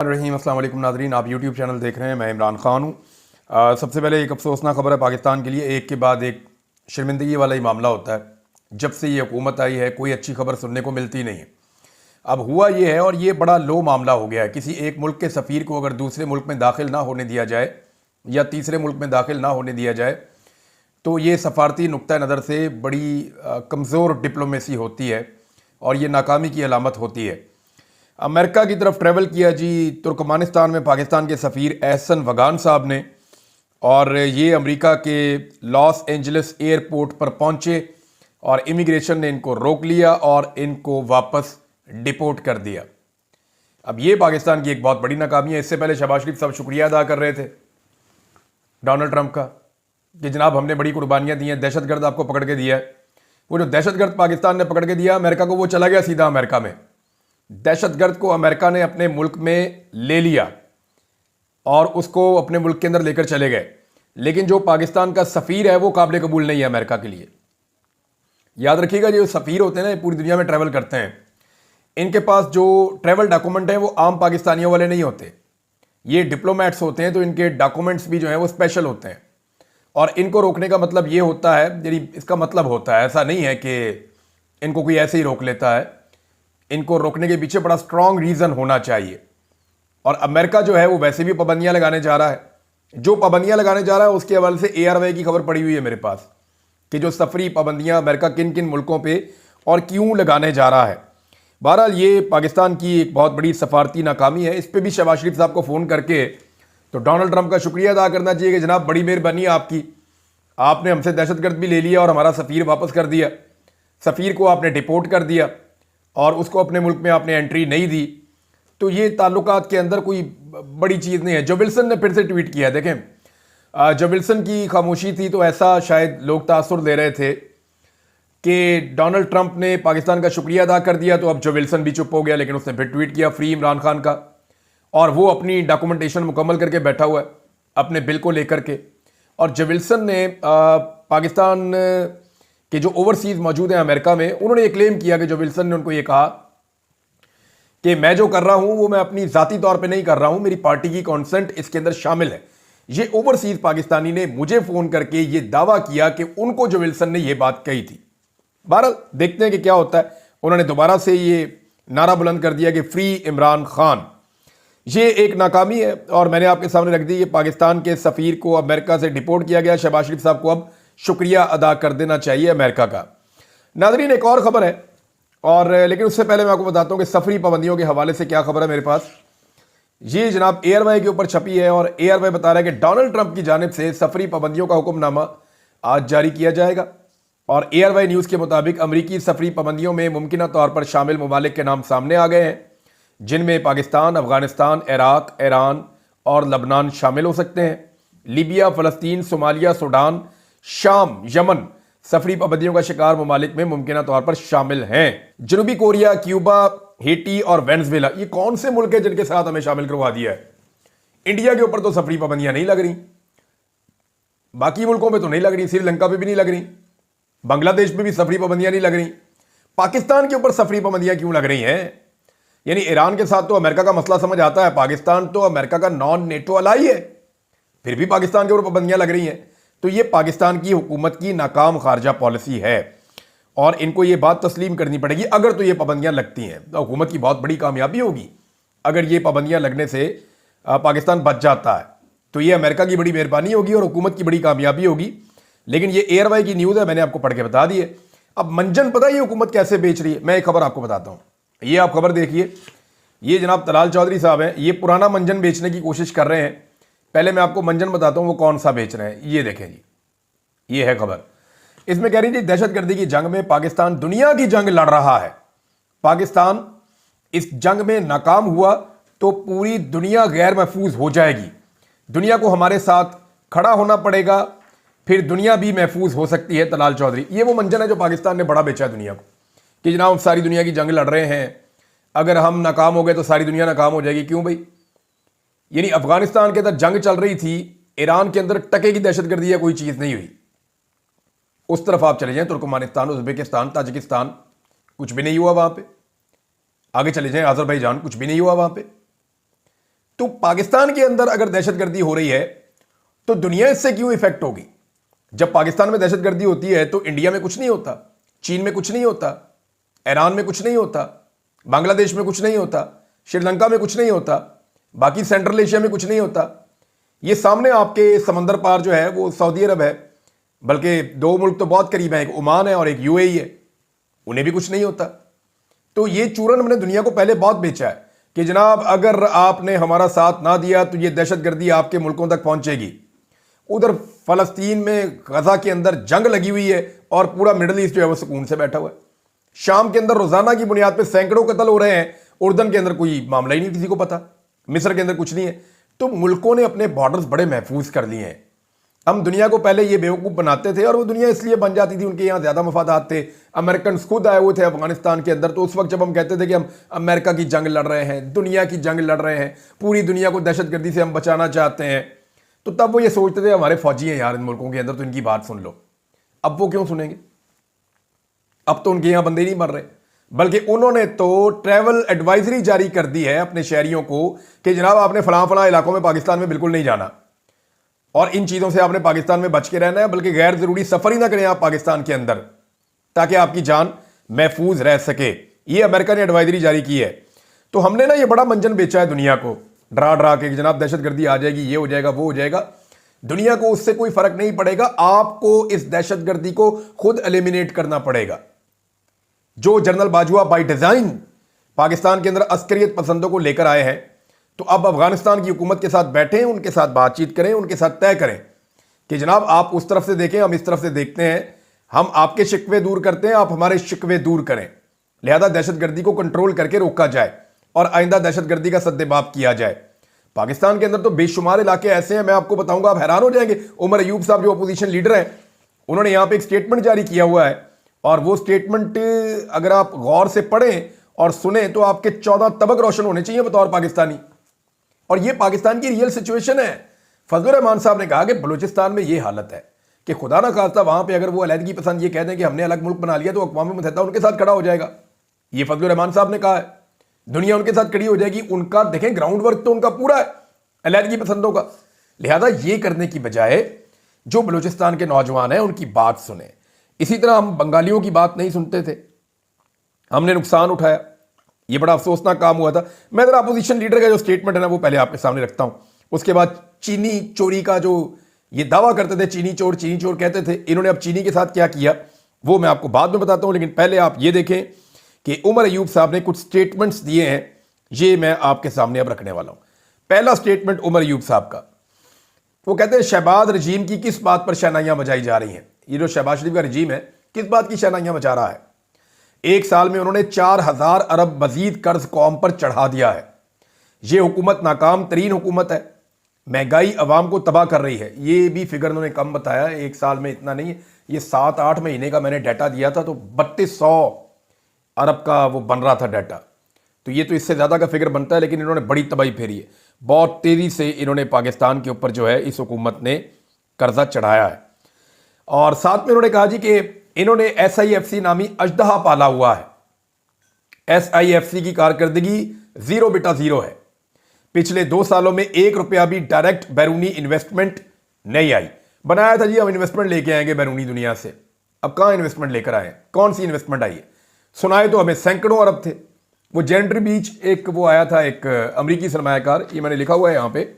रहीम अस्सलाम वालेकुम नाज़रीन, आप यूट्यूब चैनल देख रहे हैं। मैं इमरान ख़ान हूँ। सबसे पहले एक अफसोसनाक खबर है पाकिस्तान के लिए। एक के बाद एक शर्मिंदगी वाला ही मामला होता है। जब से ये हुकूमत आई है कोई अच्छी खबर सुनने को मिलती नहीं है। अब हुआ ये है और ये बड़ा लो मामला हो गया है। किसी एक मुल्क के सफ़ीर को अगर दूसरे मुल्क में दाखिल ना होने दिया जाए या तीसरे मुल्क में दाखिल ना होने दिया जाए तो ये सफारती नुक्ता नज़र से बड़ी कमज़ोर डिप्लोमेसी होती है और ये नाकामी की अलामत होती है। अमेरिका की तरफ ट्रैवल किया जी तुर्कमानिस्तान में पाकिस्तान के सफ़ीर एहसन वगान साहब ने, और ये अमेरिका के लॉस एंजलिस एयरपोर्ट पर पहुंचे और इमिग्रेशन ने इनको रोक लिया और इनको वापस डिपोर्ट कर दिया। अब ये पाकिस्तान की एक बहुत बड़ी नाकामी है। इससे पहले शहबाज शरीफ साहब शुक्रिया अदा कर रहे थे डोनाल्ड ट्रंप का कि जनाब हमने बड़ी कुर्बानियां दी हैं, दहशतगर्द आपको पकड़ के दिया है। वो जो दहशतगर्द पाकिस्तान ने पकड़ के दिया अमेरिका को, वो चला गया सीधा अमेरिका में। दहशतगर्द को अमेरिका ने अपने मुल्क में ले लिया और उसको अपने मुल्क के अंदर लेकर चले गए। लेकिन जो पाकिस्तान का सफ़ीर है वो काबिल कबूल नहीं है अमेरिका के लिए। याद रखिएगा, जो सफ़ीर होते हैं ना, पूरी दुनिया में ट्रैवल करते हैं, इनके पास जो ट्रैवल डॉक्यूमेंट हैं वो आम पाकिस्तानियों वाले नहीं होते। ये डिप्लोमेट्स होते हैं, तो इनके डॉक्यूमेंट्स भी जो हैं वो स्पेशल होते हैं। और इनको रोकने का मतलब ये होता है, यदि इसका मतलब होता है, ऐसा नहीं है कि इनको कोई ऐसे ही रोक लेता है। इनको रोकने के पीछे बड़ा स्ट्रॉन्ग रीज़न होना चाहिए। और अमेरिका जो है वो वैसे भी पाबंदियां लगाने जा रहा है। जो पाबंदियां लगाने जा रहा है उसके हवाले से एयरवे की खबर पड़ी हुई है मेरे पास कि जो सफरी पाबंदियां अमेरिका किन किन मुल्कों पे और क्यों लगाने जा रहा है। बहरहाल ये पाकिस्तान की एक बहुत बड़ी सफारती नाकामी है। इस पर भी शहबाज शरीफ साहब को फ़ोन करके तो डोनाल्ड ट्रंप का शुक्रिया अदा करना चाहिए कि जनाब बड़ी मेहरबानी आपकी, आपने हमसे दहशतगर्द भी ले लिया और हमारा सफ़ीर वापस कर दिया। सफ़ीर को आपने डिपोर्ट कर दिया और उसको अपने मुल्क में आपने एंट्री नहीं दी। तो ये ताल्लुकात के अंदर कोई बड़ी चीज़ नहीं है। जो विल्सन ने फिर से ट्वीट किया, देखें जो विल्सन की खामोशी थी तो ऐसा शायद लोग तासुर दे रहे थे कि डोनाल्ड ट्रंप ने पाकिस्तान का शुक्रिया अदा कर दिया, तो अब जो विल्सन भी चुप हो गया। लेकिन उसने फिर ट्वीट किया फ्री इमरान खान का, और वो अपनी डॉक्यूमेंटेशन मुकम्मल करके बैठा हुआ है अपने बिल को लेकर के। और जो विल्सन ने पाकिस्तान कि जो ओवरसीज मौजूद हैं अमेरिका में, उन्होंने ये क्लेम किया कि जो विल्सन ने उनको ये कहा कि मैं जो कर रहा हूं वो मैं अपनी जाती तौर पे नहीं कर रहा हूं, मेरी पार्टी की कॉन्सेंट इसके अंदर शामिल है। ये ओवरसीज पाकिस्तानी ने मुझे फोन करके ये दावा किया कि उनको जो विल्सन ने ये बात कही थी। बहरहाल देखते हैं कि क्या होता है। उन्होंने दोबारा से ये नारा बुलंद कर दिया कि फ्री इमरान खान। ये एक नाकामी है और मैंने आपके सामने रख दी। ये पाकिस्तान के सफ़ीर को अमेरिका से डिपोर्ट किया गया। शहबाज शरीफ साहब को अब शुक्रिया अदा कर देना चाहिए अमेरिका का। नाज़रीन एक और ख़बर है, और लेकिन उससे पहले मैं आपको बताता हूँ कि सफरी पाबंदियों के हवाले से क्या खबर है मेरे पास। ये जनाब एयरवे के ऊपर छपी है और एयरवे बता रहा है कि डोनाल्ड ट्रंप की जानिब से सफरी पाबंदियों का हुक्मनामा आज जारी किया जाएगा। और एयरवे न्यूज़ के मुताबिक अमरीकी सफरी पाबंदियों में मुमकिन तौर पर शामिल ममालिक के नाम सामने आ गए हैं, जिनमें पाकिस्तान, अफगानिस्तान, इराक, ईरान और लबनान शामिल हो सकते हैं। लीबिया, फ़लस्तीन, सोमालिया, सूडान, शाम, यमन सफरी पाबंदियों का शिकार ममालिक में मुमकिन तौर पर शामिल हैं। जनूबी कोरिया, क्यूबा, हेटी और वेनेजुएला, ये कौन से मुल्क है जिनके साथ हमें शामिल करवा दिया है? इंडिया के ऊपर तो सफरी पाबंदियां नहीं लग रही, बाकी मुल्कों में तो नहीं लग रही, श्रीलंका पे भी नहीं लग रही, बांग्लादेश में भी सफरी पाबंदियां नहीं लग रही। पाकिस्तान के ऊपर सफरी पाबंदियां क्यों लग रही हैं? यानी ईरान के साथ तो अमेरिका का मसला समझ आता है, पाकिस्तान तो अमेरिका का नॉन नेटो अलाई है, फिर भी पाकिस्तान के ऊपर पाबंदियां लग रही हैं। तो ये पाकिस्तान की हुकूमत की नाकाम खारजा पॉलिसी है और इनको ये बात तस्लीम करनी पड़ेगी। अगर तो ये पाबंदियां लगती हैं तो हुकूमत की बहुत बड़ी कामयाबी होगी। अगर ये पाबंदियां लगने से पाकिस्तान बच जाता है तो ये अमेरिका की बड़ी मेहरबानी होगी और हुकूमत की बड़ी कामयाबी होगी। लेकिन ये एयरवे की न्यूज़ है, मैंने आपको पढ़ के बता दी है। अब मंजन पता है ये हुकूमत कैसे बेच रही है? मैं एक खबर आपको बताता हूँ। ये आप खबर देखिए, ये जनाब तलाल चौधरी साहब हैं, ये पुराना मंजन बेचने की कोशिश कर रहे हैं। पहले मैं आपको मंजन बताता हूं वो कौन सा बेच रहे हैं। ये देखें जी, ये है खबर। इसमें कह रही थी दहशतगर्दी की जंग में पाकिस्तान दुनिया की जंग लड़ रहा है। पाकिस्तान इस जंग में नाकाम हुआ तो पूरी दुनिया गैर महफूज हो जाएगी। दुनिया को हमारे साथ खड़ा होना पड़ेगा, फिर दुनिया भी महफूज हो सकती है। तलाल चौधरी, ये वो मंजन है जो पाकिस्तान ने बड़ा बेचा है दुनिया को कि जनाब हम सारी दुनिया की जंग लड़ रहे हैं, अगर हम नाकाम हो गए तो सारी दुनिया नाकाम हो जाएगी। क्यों भाई? यानी अफगानिस्तान के अंदर जंग चल रही थी, ईरान के अंदर टके की दहशतगर्दी है, कोई चीज नहीं हुई। उस तरफ आप चले जाएं, तुर्कमानिस्तान, उज्बेकिस्तान, ताजिकिस्तान, कुछ भी नहीं हुआ वहां पे। आगे चले जाएं, अजरबैजान, कुछ भी नहीं हुआ वहां पे। तो पाकिस्तान के अंदर अगर दहशतगर्दी हो रही है तो दुनिया इससे क्यों इफेक्ट होगी? जब पाकिस्तान में दहशतगर्दी होती है तो इंडिया में कुछ नहीं होता, चीन में कुछ नहीं होता, ईरान में कुछ नहीं होता, बांग्लादेश में कुछ नहीं होता, श्रीलंका में कुछ नहीं होता, बाकी सेंट्रल एशिया में कुछ नहीं होता। ये सामने आपके समंदर पार जो है वो सऊदी अरब है, बल्कि दो मुल्क तो बहुत करीब है, एक ओमान है और एक यूएई है, उन्हें भी कुछ नहीं होता। तो ये चूरन हमने दुनिया को पहले बहुत बेचा है कि जनाब अगर आपने हमारा साथ ना दिया तो ये दहशतगर्दी आपके मुल्कों तक पहुंचेगी। उधर फलस्तीन में गजा के अंदर जंग लगी हुई है और पूरा मिडिल ईस्ट जो है वो सुकून से बैठा हुआ है। शाम के अंदर रोजाना की बुनियाद पर सैकड़ों कत्ल हो रहे हैं, उर्दन के अंदर कोई मामला ही नहीं किसी को पता, मिस्र के अंदर कुछ नहीं है। तो मुल्कों ने अपने बॉर्डर्स बड़े महफूज कर लिए हैं। हम दुनिया को पहले ये बेवकूफ़ बनाते थे और वो दुनिया इसलिए बन जाती थी, उनके यहाँ ज़्यादा मफादात थे। अमेरिकन खुद आए हुए थे अफगानिस्तान के अंदर, तो उस वक्त जब हम कहते थे कि हम अमेरिका की जंग लड़ रहे हैं, दुनिया की जंग लड़ रहे हैं, पूरी दुनिया को दहशतगर्दी से हम बचाना चाहते हैं, तो तब वो ये सोचते थे हमारे फौजी हैं यार इन मुल्कों के अंदर, तो इनकी बात सुन लो। अब वो क्यों सुनेंगे? अब तो उनके यहाँ बंदे नहीं मर रहे, बल्कि उन्होंने तो ट्रैवल एडवाइजरी जारी कर दी है अपने शहरियों को कि जनाब आपने फलां फलां इलाकों में पाकिस्तान में बिल्कुल नहीं जाना और इन चीज़ों से आपने पाकिस्तान में बच के रहना है, बल्कि गैर ज़रूरी सफ़र ही ना करें आप पाकिस्तान के अंदर, ताकि आपकी जान महफूज रह सके। ये अमेरिका ने एडवाइजरी जारी की है। तो हमने ना ये बड़ा मंजन बेचा है दुनिया को, डरा डरा के जनाब दहशतगर्दी आ जाएगी, ये हो जाएगा, वो हो जाएगा। दुनिया को उससे कोई फर्क नहीं पड़ेगा, आपको इस दहशतगर्दी को खुद एलिमिनेट करना पड़ेगा। जो general Bajwa by design Pakistan के अंदर अस्करियत पसंदों को लेकर आए हैं, तो अब अफगानिस्तान की हुकूमत के साथ बैठें, उनके साथ बातचीत करें, उनके साथ तय करें कि जनाब आप उस तरफ से देखें, हम इस तरफ से देखते हैं, हम आपके शिकवे दूर करते हैं, आप हमारे शिकवे दूर करें। लिहाजा दहशतगर्दी को कंट्रोल करके रोका जाए और आइंदा दहशतगर्दी का सद्देबाब किया जाए। पाकिस्तान के अंदर तो बेशुमार इलाके ऐसे हैं, मैं आपको बताऊंगा, आप हैरान हो जाएंगे। उमर अयूब साहब जो अपोजिशन लीडर हैं, उन्होंने यहां पे एक स्टेटमेंट जारी किया हुआ है और वो स्टेटमेंट अगर आप गौर से पढ़ें और सुने तो आपके 14 तबक रोशन होने चाहिए बतौर पाकिस्तानी। और ये पाकिस्तान की रियल सिचुएशन है। फजलुर रहमान साहब ने कहा कि बलूचिस्तान में ये हालत है कि खुदा ना खास्ता वहां पे अगर वो अलहदगी पसंद ये कह दें कि हमने अलग मुल्क बना लिया तो अक़वाम मुत्तहिदा उनके साथ खड़ा हो जाएगा। ये फजलुर रहमान साहब ने कहा है, दुनिया उनके साथ खड़ी हो जाएगी। उनका देखें ग्राउंड वर्क तो उनका पूरा है अलहदगी पसंदों का। लिहाजा ये करने की बजाय जो बलूचिस्तान के नौजवान हैं उनकी बात सुने। इसी तरह हम बंगालियों की बात नहीं सुनते थे, हमने नुकसान उठाया, ये बड़ा अफसोसनाक काम हुआ था। मैं जरा अपोजिशन लीडर का जो स्टेटमेंट है ना वो पहले आपके सामने रखता हूं। उसके बाद चीनी चोरी का जो ये दावा करते थे, चीनी चोर कहते थे, इन्होंने अब चीनी के साथ क्या किया वो मैं आपको बाद में बताता हूं। लेकिन पहले आप ये देखें कि उमर अयूब साहब ने कुछ स्टेटमेंट्स दिए हैं, ये मैं आपके सामने अब रखने वाला हूं। पहला स्टेटमेंट उमर अयूब साहब का, वो कहते हैं शहबाज रजीम की किस बात पर शहनाइयां बजाई जा रही हैं। ये जो शहबाज शरीफ का रजीम है किस बात की शहनाइयां बजा रहा है? एक साल में उन्होंने 4000 अरब मजीद कर्ज कौम पर चढ़ा दिया है। यह हुकूमत नाकाम तरीन हुकूमत है, महंगाई अवाम को तबाह कर रही है। ये भी फिगर उन्होंने कम बताया, एक साल में इतना नहीं है, ये 7-8 महीने का मैंने डाटा दिया था तो 3200 अरब का वो बन रहा था डाटा, तो ये तो इससे ज़्यादा का फिगर बनता है। लेकिन इन्होंने बड़ी तबाही फेरी है, बहुत तेज़ी से इन्होंने पाकिस्तान के ऊपर जो है इस हुकूमत ने कर्जा चढ़ाया है। और साथ में उन्होंने कहा जी कि इन्होंने SIFC नामी अजदहा पाला हुआ है। SIFC की कारकर्दगी 0 बेटा 0 है। पिछले 2 सालों में 1 रुपया भी डायरेक्ट बैरूनी इन्वेस्टमेंट नहीं आई। बनाया था जी हम इन्वेस्टमेंट लेके आएंगे बैरूनी दुनिया से, अब कहां इन्वेस्टमेंट लेकर आए? कौन सी इन्वेस्टमेंट आई है? सुनाए तो हमें सैकड़ों अरब थे। वो जेंट्री बीच एक वो आया था, एक अमरीकी सरमायाकार, ये मैंने लिखा हुआ है यहाँ पे,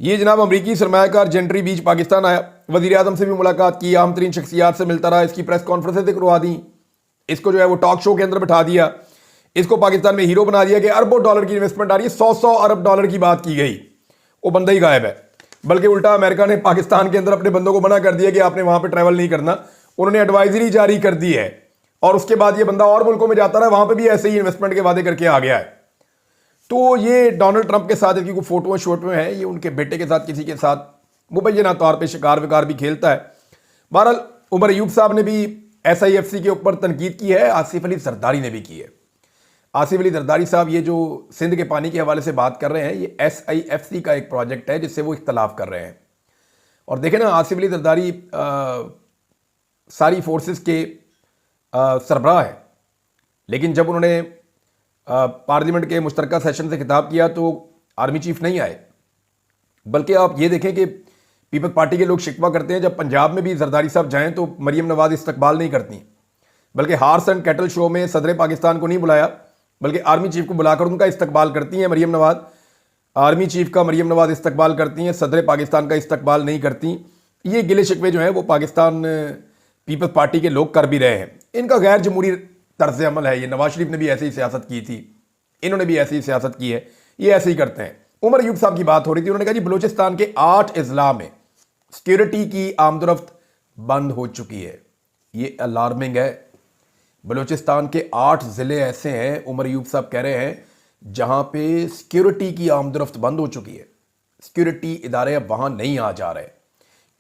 ये जनाब अमरीकी सरमायाकार जेंट्री बीच पाकिस्तान आया, वज़ीर आज़म से भी मुलाकात की, आम तरीन शख्सियात से मिलता रहा, इसकी प्रेस कॉन्फ्रेंसें करवा दी, इसको जो है वो टॉक शो के अंदर बैठा दिया, इसको पाकिस्तान में हीरो बना दिया कि अरबों डॉलर की इन्वेस्टमेंट आ रही है। 100 अरब डॉलर की बात की गई, वो बंदा ही गायब है। बल्कि उल्टा अमेरिका ने पाकिस्तान के अंदर अपने बंदों को मना कर दिया कि आपने वहां पर ट्रैवल नहीं करना, उन्होंने एडवाइजरी जारी कर दी है। और उसके बाद ये बंदा और मुल्कों में जाता रहा, वहां पर भी ऐसे ही इन्वेस्टमेंट के वादे करके आ गया है। तो ये डोनाल्ड ट्रंप के साथ इसकी कोई फोटो शोटो हैं, ये उनके बेटे के साथ किसी के साथ मुबैना तौर पे शिकार विकार भी खेलता है। बहरहाल उमर अयूब साहब ने भी SIFC के ऊपर तनकीद की है, आसिफ अली जरदारी ने भी की है। आसिफ अली जरदारी साहब ये जो सिंध के पानी के हवाले से बात कर रहे हैं, ये SIFC का एक प्रोजेक्ट है जिससे वो इख्तलाफ कर रहे हैं। और देखें ना, आसिफ अली जरदारी सारी फोर्सेस के सरबराह है, लेकिन जब उन्होंने पार्लियामेंट के मुश्तरका सेशन से खिताब किया तो आर्मी चीफ नहीं आए। बल्कि आप ये देखें कि पीपल्स पार्टी के लोग शिकवा करते हैं जब पंजाब में भी जरदारी साहब जाएं तो मरीम नवाज इस्तकबाल नहीं करती, बल्कि हार्स एंड कैटल शो में सदर पाकिस्तान को नहीं बुलाया बल्कि आर्मी चीफ को बुलाकर उनका इस्तकबाल करती हैं मरीम नवाज। आर्मी चीफ का मरीम नवाज इस्तकबाल करती हैं, सदर पाकिस्तान का इस्तकबाल नहीं करती। ये गिले शिकवे जो है वो पाकिस्तान पीपल्स पार्टी के लोग कर भी रहे हैं। इनका गैर जमहूरी तर्ज अमल है। ये नवाज शरीफ ने भी ऐसे ही सियासत की थी, इन्होंने भी ऐसी ही सियासत की है, ये ऐसे ही करते हैं। उमर अयूब साहब की बात हो रही थी, उन्होंने कहा जी बलूचिस्तान के 8 अजला में सिक्योरिटी की आमदोरफ्त बंद हो चुकी है। ये अलार्मिंग है। बलूचिस्तान के 8 ज़िले ऐसे हैं, उमर अयूब साहब कह रहे हैं, जहां पे सिक्योरिटी की आमदोरफ्त बंद हो चुकी है। सिक्योरिटी इदारे अब वहां नहीं आ जा रहे।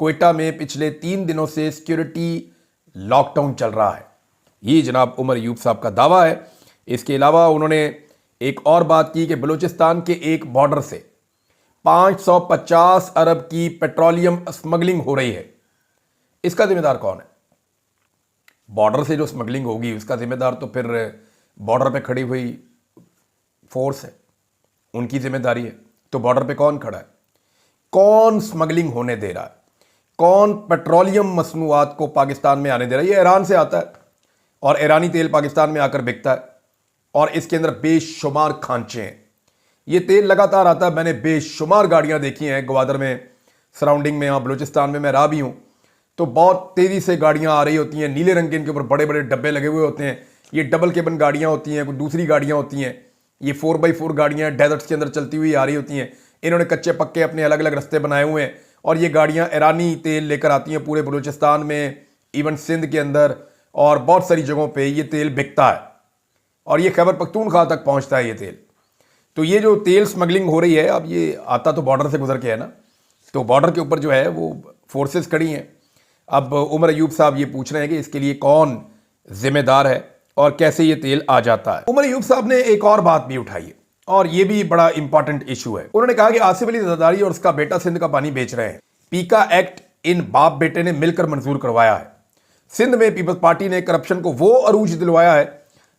कोयटा में पिछले 3 दिनों से सिक्योरिटी लॉकडाउन चल रहा है। ये जनाब उमर अयूब साहब का दावा है। इसके अलावा उन्होंने एक और बात की कि बलूचिस्तान के एक बॉर्डर से 550 अरब की पेट्रोलियम स्मगलिंग हो रही है। इसका जिम्मेदार कौन है? बॉर्डर से जो स्मगलिंग होगी उसका जिम्मेदार तो फिर बॉर्डर पे खड़ी हुई फोर्स है, उनकी जिम्मेदारी है। तो बॉर्डर पे कौन खड़ा है? कौन स्मगलिंग होने दे रहा है? कौन पेट्रोलियम मसनूआत को पाकिस्तान में आने दे रहा है? ये ईरान से आता है और ईरानी तेल पाकिस्तान में आकर बिकता है और इसके अंदर बेशुमार खांचे हैं। ये तेल लगातार आता है। मैंने बेशुमार गाड़ियां देखी हैं ग्वादर में, सराउंडिंग में, यहाँ बलूचिस्तान में मैं रहा भी हूं, तो बहुत तेजी से गाड़ियां आ रही होती हैं। नीले रंग के इनके ऊपर बड़े बड़े डब्बे लगे हुए होते हैं। ये डबल केबन गाड़ियां होती हैं, कुछ दूसरी गाड़ियां होती हैं। ये 4x4 गाड़ियां डेजर्ट्स के अंदर चलती हुई आ रही होती हैं। इन्होंने कच्चे पक्के अपने अलग अलग रास्ते बनाए हुए हैं और ये गाड़ियां ईरानी तेल लेकर आती हैं पूरे बलूचिस्तान में, इवन सिंध के अंदर और बहुत सारी जगहों पर ये तेल बिकता है और ये खैबर पख्तूनख्वा तक पहुंचता है ये तेल। तो ये जो तेल स्मगलिंग हो रही है, अब ये आता तो बॉर्डर से गुजर के है ना, तो बॉर्डर के ऊपर जो है वो फोर्सेस खड़ी हैं। अब उमर अयूब साहब ये पूछ रहे हैं कि इसके लिए कौन जिम्मेदार है और कैसे ये तेल आ जाता है। उमर अयूब साहब ने एक और बात भी उठाई है और ये भी बड़ा इंपॉर्टेंट इशू है। उन्होंने कहा कि आसिफ अली जरदारी और उसका बेटा सिंध का पानी बेच रहे हैं। पीका एक्ट इन बाप बेटे ने मिलकर मंजूर करवाया है। सिंध में पीपल्स पार्टी ने करप्शन को वो अरूज दिलवाया है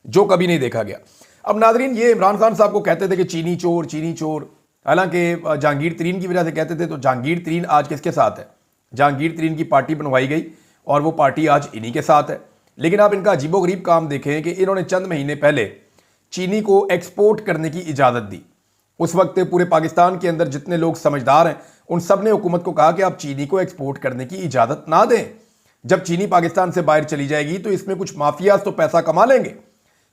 जो कभी नहीं देखा गया। अब नाजरीन, ये इमरान खान साहब को कहते थे कि चीनी चोर, चीनी चोर, हालांकि जहांगीर तरीन की वजह से कहते थे। तो जहांगीर तरीन आज किसके साथ है? जहांगीर तरीन की पार्टी बनवाई गई और वो पार्टी आज इन्हीं के साथ है। लेकिन आप इनका अजीबोगरीब काम देखें कि इन्होंने चंद महीने पहले चीनी को एक्सपोर्ट करने की इजाज़त दी। उस वक्त पूरे पाकिस्तान के अंदर जितने लोग समझदार हैं उन सब ने हुकूमत को कहा कि आप चीनी को एक्सपोर्ट करने की इजाज़त ना दें। जब चीनी पाकिस्तान से बाहर चली जाएगी तो इसमें कुछ माफियाज तो पैसा कमा लेंगे।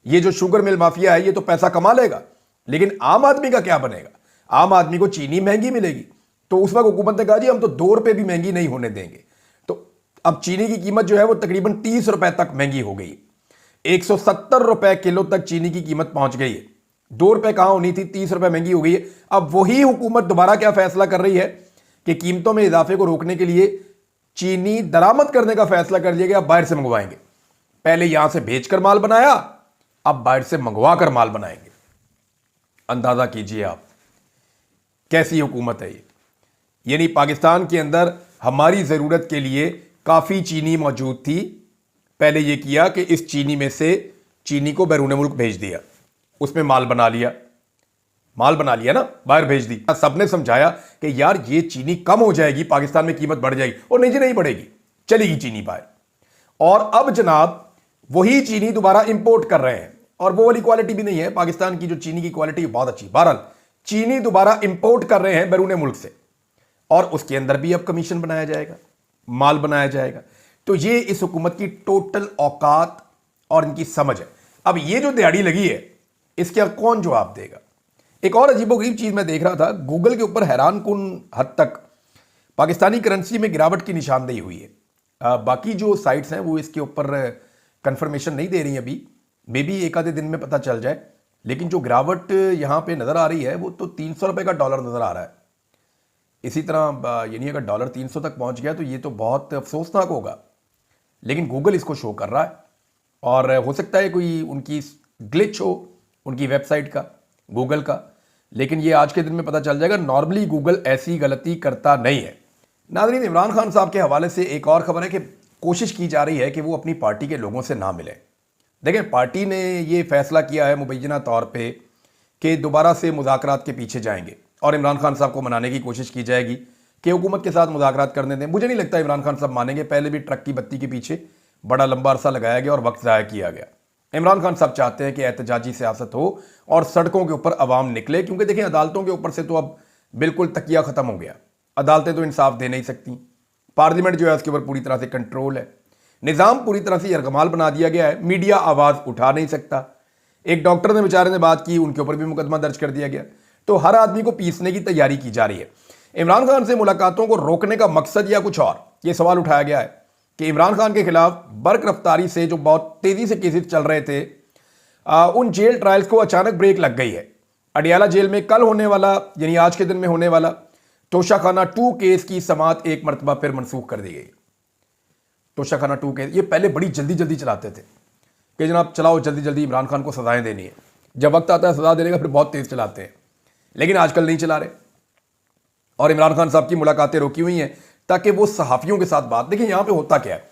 ये जो शुगर मिल माफिया है ये तो पैसा कमा लेगा, लेकिन आम आदमी का क्या बनेगा? आम आदमी को चीनी महंगी मिलेगी। तो उस वक्त हुकूमत ने कहा जी हम तो 2 रुपए भी महंगी नहीं होने देंगे। तो अब चीनी की कीमत जो है वो तकरीबन 30 रुपए तक महंगी हो गई। 170 रुपए किलो तक चीनी की कीमत पहुंच गई है। 2 रुपए कहां होनी थी, 30 रुपए महंगी हो गई है। अब वही हुकूमत दोबारा क्या फैसला कर रही है कि कीमतों में इजाफे को रोकने के लिए चीनी दरामद करने का फैसला कर लिया गया, बाहर से मंगवाएंगे। पहले यहां से भेजकर माल बनाया, अब बाहर से मंगवा कर माल बनाएंगे। अंदाजा कीजिए आप कैसी हुकूमत है ये। यानी पाकिस्तान के अंदर हमारी जरूरत के लिए काफी चीनी मौजूद थी, पहले यह किया कि इस चीनी में से चीनी को बैरून मुल्क भेज दिया, उसमें माल बना लिया ना, बाहर भेज दी। सबने समझाया कि यार ये चीनी कम हो जाएगी, पाकिस्तान में कीमत बढ़ जाएगी, और नहीं जी नहीं बढ़ेगी, चलेगी चीनी बाहर। और अब जनाब वही चीनी दोबारा इंपोर्ट कर रहे हैं और वो वाली क्वालिटी भी नहीं है। पाकिस्तान की जो चीनी की क्वालिटी बहुत अच्छी। बहरहाल चीनी दोबारा इंपोर्ट कर रहे हैं बैरून मुल्क से और उसके अंदर भी अब कमीशन बनाया जाएगा, माल बनाया जाएगा। तो ये इस हुकूमत की टोटल औकात और इनकी समझ है। अब ये जो दिहाड़ी लगी है इसके कौन जवाब देगा? एक और अजीबोगरीब चीज मैं देख रहा था, गूगल के ऊपर हैरान कुन हद तक पाकिस्तानी करेंसी में गिरावट की निशानदेही हुई है। बाकी जो साइट्स हैं वो इसके ऊपर कंफर्मेशन नहीं दे रही अभी, मे बी एक आधे दिन में पता चल जाए। लेकिन जो गिरावट यहां पे नजर आ रही है वो तो 300 रुपए का डॉलर नजर आ रहा है। इसी तरह यानी अगर डॉलर 300 तक पहुंच गया तो ये तो बहुत अफसोसनाक होगा, लेकिन गूगल इसको शो कर रहा है। और हो सकता है कोई उनकी ग्लिच हो उनकी वेबसाइट का, गूगल का, लेकिन ये आज के दिन में पता चल जाएगा। नॉर्मली गूगल ऐसी गलती करता नहीं है। नाज़रीन, इमरान खान साहब के हवाले से एक और खबर है कि कोशिश की जा रही है कि वो अपनी पार्टी के लोगों से ना मिले। देखें, पार्टी ने ये फैसला किया है मुबैना तौर पे कि दोबारा से मुज़ाकरात के पीछे जाएंगे और इमरान खान साहब को मनाने की कोशिश की जाएगी कि हुकूमत के साथ मुज़ाकरात करने दें। मुझे नहीं लगता इमरान खान साहब मानेंगे। पहले भी ट्रक की बत्ती के पीछे बड़ा लंबा अरसा लगाया गया और वक्त ज़ाया किया गया। इमरान खान साहब चाहते हैं कि एहतजाजी सियासत हो और सड़कों के ऊपर अवाम निकले, क्योंकि देखें अदालतों के ऊपर से तो अब बिल्कुल तकिया ख़त्म हो गया। अदालतें तो इंसाफ दे नहीं सकती, पार्लियामेंट जो है उसके ऊपर पूरी तरह से कंट्रोल है, निज़ाम पूरी तरह से यरगमाल बना दिया गया है, मीडिया आवाज़ उठा नहीं सकता। एक डॉक्टर ने बेचारे ने बात की, उनके ऊपर भी मुकदमा दर्ज कर दिया गया। तो हर आदमी को पीसने की तैयारी की जा रही है। इमरान खान से मुलाकातों को रोकने का मकसद या कुछ और, ये सवाल उठाया गया है कि इमरान खान के खिलाफ बर्क रफ्तारी से जो बहुत तेजी से केसेस चल रहे थे, उन जेल ट्रायल्स को अचानक ब्रेक लग गई है। अडियाला जेल में कल होने वाला, यानी आज के दिन में होने वाला तोशाखाना 2 केस की समाअत एक मरतबा फिर मनसूख कर दी गई। तोशाखाना 2 केस ये पहले बड़ी जल्दी जल्दी चलाते थे कि जनाब चलाओ जल्दी जल्दी इमरान खान को सजाएं देनी है। जब वक्त आता है सजा देने का फिर बहुत तेज चलाते हैं, लेकिन आजकल नहीं चला रहे। और इमरान खान साहब की मुलाकातें रोकी हुई हैं ताकि वो सहाफ़ियों के साथ बात। देखिए यहां पे होता क्या है,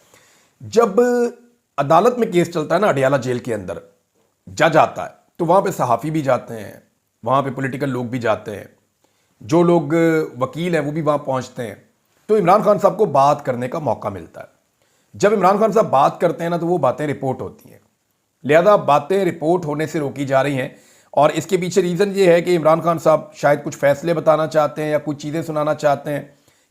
जब अदालत में केस चलता है ना, अडियाला जेल के अंदर जज आता है तो वहां पे सहाफ़ी भी जाते हैं, वहां पे पॉलिटिकल लोग भी जाते हैं, जो लोग वकील हैं वो भी वहां पहुंचते हैं। तो इमरान खान साहब को बात करने का मौका मिलता है। जब इमरान खान साहब बात करते हैं ना तो वो बातें रिपोर्ट होती हैं, लिहाजा बातें रिपोर्ट होने से रोकी जा रही हैं। और इसके पीछे रीज़न ये है कि इमरान खान साहब शायद कुछ फैसले बताना चाहते हैं या कुछ चीज़ें सुनाना चाहते हैं।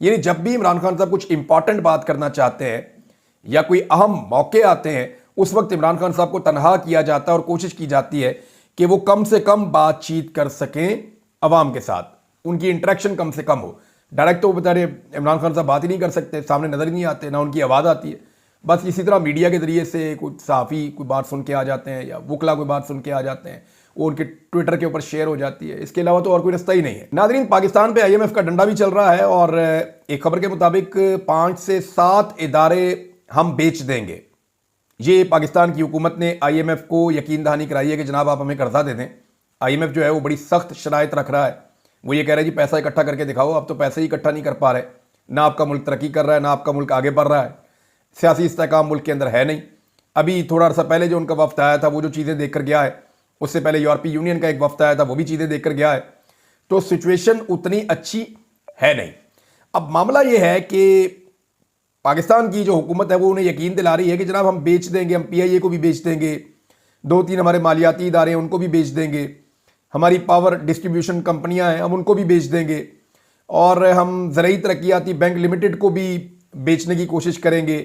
यानी जब भी इमरान खान साहब कुछ इंपॉर्टेंट बात करना चाहते हैं या कोई अहम मौके आते हैं, उस वक्त इमरान खान साहब को तनहा किया जाता है और कोशिश की जाती है कि वो कम से कम बातचीत कर सकें अवाम के साथ, उनकी इंटरेक्शन कम से कम हो। डायरेक्ट तो बेचारे इमरान खान साहब बात ही नहीं कर सकते, सामने नज़र ही नहीं आते, ना उनकी आवाज़ आती है। बस इसी तरह मीडिया के ज़रिए से कुछ सहाफ़ी कोई बात सुन के आ जाते हैं या वकला कोई बात सुन के आ जाते हैं, वो उनके ट्विटर के ऊपर शेयर हो जाती है। इसके अलावा तो और कोई रास्ता ही नहीं है। नाज़रीन, पाकिस्तान पे IMF का डंडा भी चल रहा है और एक खबर के मुताबिक 5 से 7 इदारे हम बेच देंगे। ये पाकिस्तान की हुकूमत ने IMF को यकीन दहानी कराई है कि जनाब आप हमें कर्जा दे दें। IMF जो है वो बड़ी सख्त शराइत रख रहा है। वो ये कह रहा है जी पैसा इकट्ठा करके दिखाओ। अब तो पैसे ही इकट्ठा नहीं कर पा रहे, ना आपका मुल्क तरक्की कर रहा है, ना आपका मुल्क आगे बढ़ रहा है, सियासी इस्तेहकाम मुल्क के अंदर है नहीं। अभी थोड़ा अर्सा पहले जो उनका वफ्द आया था वो जो चीज़ें देख कर गया है, उससे पहले यूरोपीय यूनियन का एक वफ्द आया था, वो भी चीज़ें देख कर गया है। तो सिचुएशन उतनी अच्छी है नहीं। अब मामला ये है कि पाकिस्तान की जो हुकूमत है वो उन्हें यकीन दिला रही है कि जनाब हम बेच देंगे, हम PIA को भी बेच देंगे, 2-3 हमारे मालियाती इदारे हैं उनको भी बेच देंगे, हमारी पावर डिस्ट्रीब्यूशन कंपनियां हैं हम उनको भी बेच देंगे, और हम ज़रूरी तरक्याती बैंक लिमिटेड को भी बेचने की कोशिश करेंगे।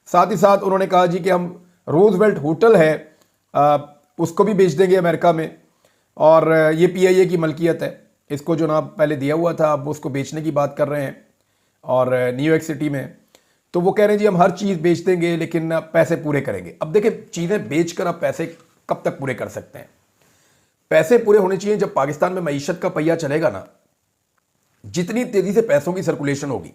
साथ ही साथ उन्होंने कहा जी कि हम रोजवेल्ट होटल है उसको भी बेच देंगे अमेरिका में, और ये PIA की मलकियत है, इसको जो ना पहले दिया हुआ था अब उसको बेचने की बात कर रहे हैं, और न्यूयॉर्क सिटी में। तो वो कह रहे हैं जी हम हर चीज़ बेच देंगे लेकिन पैसे पूरे करेंगे। अब देखिए चीज़ें बेच कर आप पैसे कब तक पूरे कर सकते हैं? पैसे पूरे होने चाहिए जब पाकिस्तान में मईशत का पहिया चलेगा ना। जितनी तेज़ी से पैसों की सर्कुलेशन होगी,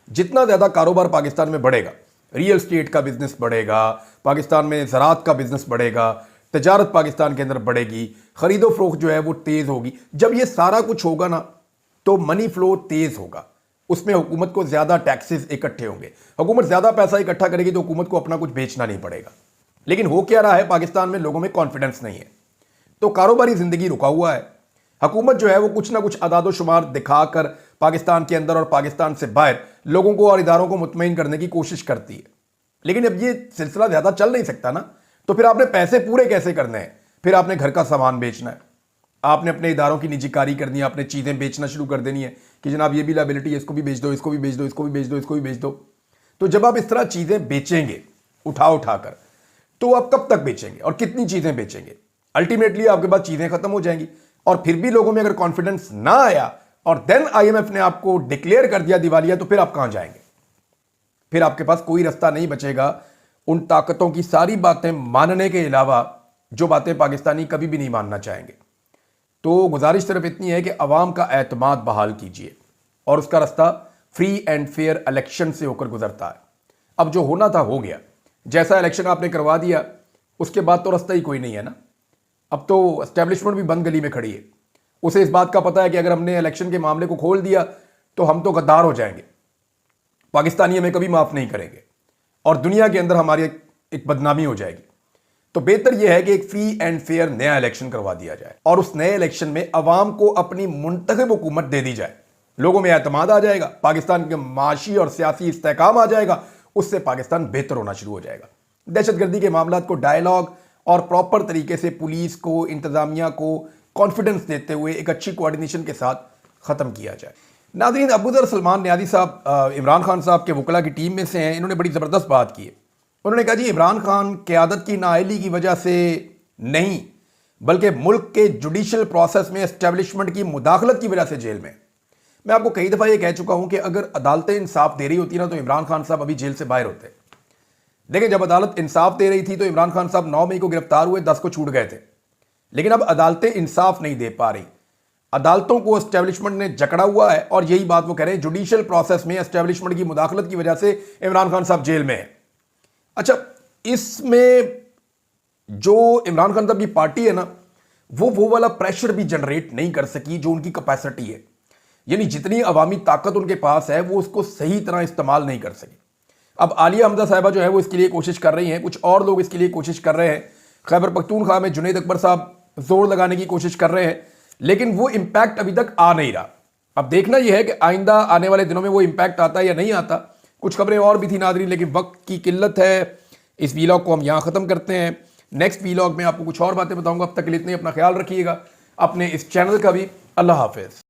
जितना ज़्यादा कारोबार पाकिस्तान में बढ़ेगा, रियल स्टेट का बिजनेस बढ़ेगा, पाकिस्तान में ज़राअत का बिजनेस बढ़ेगा, तजारत पाकिस्तान के अंदर बढ़ेगी, ख़रीदो फरोख्त जो है वो तेज़ होगी। जब ये सारा कुछ होगा ना तो मनी फ्लो तेज़ होगा, उसमें हुकूमत को ज़्यादा टैक्सेस इकट्ठे होंगे, हुकूमत ज़्यादा पैसा इकट्ठा करेगी तो हुकूमत को अपना कुछ बेचना नहीं पड़ेगा। लेकिन हो क्या रहा है, पाकिस्तान में लोगों में कॉन्फिडेंस नहीं है, तो कारोबारी ज़िंदगी रुका हुआ है। हुकूमत जो है वो कुछ ना कुछ अदाद शुमार दिखाकर पाकिस्तान के अंदर और पाकिस्तान से बाहर लोगों को और इदारों को मुतमईन करने की कोशिश करती है। लेकिन अब ये सिलसिला ज़्यादा चल नहीं सकता ना, तो फिर आपने पैसे पूरे कैसे करने हैं? फिर आपने घर का सामान बेचना है, आपने अपने इदारों की निजीकारी करनी है, आपने चीज़ें बेचना शुरू कर देनी है कि जनाब ये भी लायबिलिटी है, इसको भी बेच दो, इसको भी बेच दो, इसको भी बेच दो, इसको भी बेच दो। तो जब आप इस तरह चीज़ें बेचेंगे उठा कर, तो आप कब तक बेचेंगे और कितनी चीज़ें बेचेंगे? अल्टीमेटली आपके पास चीज़ें खत्म हो जाएंगी। और फिर भी लोगों में अगर कॉन्फिडेंस ना आया और देन IMF ने आपको डिक्लेयर कर दिया दिवालिया, तो फिर आप कहां जाएंगे? फिर आपके पास कोई रास्ता नहीं बचेगा उन ताकतों की सारी बातें मानने के अलावा जो बातें पाकिस्तानी कभी भी नहीं मानना चाहेंगे। तो गुजारिश सिर्फ इतनी है कि अवाम का एतमाद बहाल कीजिए, और उसका रास्ता फ्री एंड फेयर इलेक्शन से होकर गुजरता है। अब जो होना था हो गया, जैसा इलेक्शन आपने करवा दिया उसके बाद तो रास्ता ही कोई नहीं है ना। अब तो एस्टेब्लिशमेंट भी बंद गली में खड़ी है, उसे इस बात का पता है कि अगर हमने इलेक्शन के मामले को खोल दिया तो हम तो गद्दार हो जाएंगे, पाकिस्तानी हमें कभी माफ़ नहीं करेंगे और दुनिया के अंदर हमारी एक बदनामी हो जाएगी। तो बेहतर यह है कि एक फ्री एंड फेयर नया इलेक्शन करवा दिया जाए और उस नए इलेक्शन में अवाम को अपनी मुंतखब हुकूमत दे दी जाए। लोगों में एतमाद आ जाएगा, पाकिस्तान के माशी और सियासी इस्तेहकाम आ जाएगा, उससे पाकिस्तान बेहतर होना शुरू हो जाएगा। दहशतगर्दी के मामला को डायलॉग और प्रॉपर तरीके से पुलिस को, इंतजामिया को कॉन्फिडेंस देते हुए एक अच्छी कोऑर्डिनेशन के साथ ख़त्म किया जाए। नाज़रीन, अबूज़र सलमान नियाज़ी साहब इमरान खान साहब के वकला की टीम में से हैं। इन्होंने बड़ी ज़बरदस्त बात की है। उन्होंने कहा जी इमरान खान क़यादत की नाअहली की वजह से नहीं, बल्कि मुल्क के जुडिशल प्रोसेस में एस्टेब्लिशमेंट की मुदाखलत की वजह से जेल में। मैं आपको कई दफ़ा ये कह चुका हूं कि अगर अदालतें इंसाफ दे रही होती ना तो इमरान खान साहब अभी जेल से बाहर होते। देखिए, जब अदालत इंसाफ दे रही थी तो इमरान खान साहब 9 मई को गिरफ्तार हुए, 10 को छूट गए थे। लेकिन अब अदालतें इंसाफ नहीं दे पा रही, अदालतों को एस्टेब्लिशमेंट ने जकड़ा हुआ है और यही बात वो कह रहे हैं, जुडिशल प्रोसेस में एस्टेब्लिशमेंट की मुदाखलत की वजह से इमरान खान साहब जेल में है। अच्छा, इसमें जो इमरान खान साहब की पार्टी है ना, वो वाला प्रेशर भी जनरेट नहीं कर सकी जो उनकी कैपेसिटी है। यानी जितनी अवामी ताकत उनके पास है वो उसको सही तरह इस्तेमाल नहीं कर सकी। अब आलिया हमजा साहिबा जो है वो इसके लिए कोशिश कर रही हैं, कुछ और लोग इसके लिए कोशिश कर रहे हैं। खैबर पख्तूनख्वा में जुनैद अकबर साहब जोर लगाने की कोशिश कर रहे हैं, लेकिन वो इंपैक्ट अभी तक आ नहीं रहा। अब देखना यह है कि आइंदा आने वाले दिनों में वो इंपैक्ट आता है या नहीं आता। कुछ खबरें और भी थी नाज़रीन, लेकिन वक्त की किल्लत है। इस वीलॉग को हम यहाँ ख़त्म करते हैं। नेक्स्ट वीलॉग में आपको कुछ और बातें बताऊंगा। अब तक के लिए इतने, अपना ख्याल रखिएगा, अपने इस चैनल का भी। अल्लाह हाफिज़।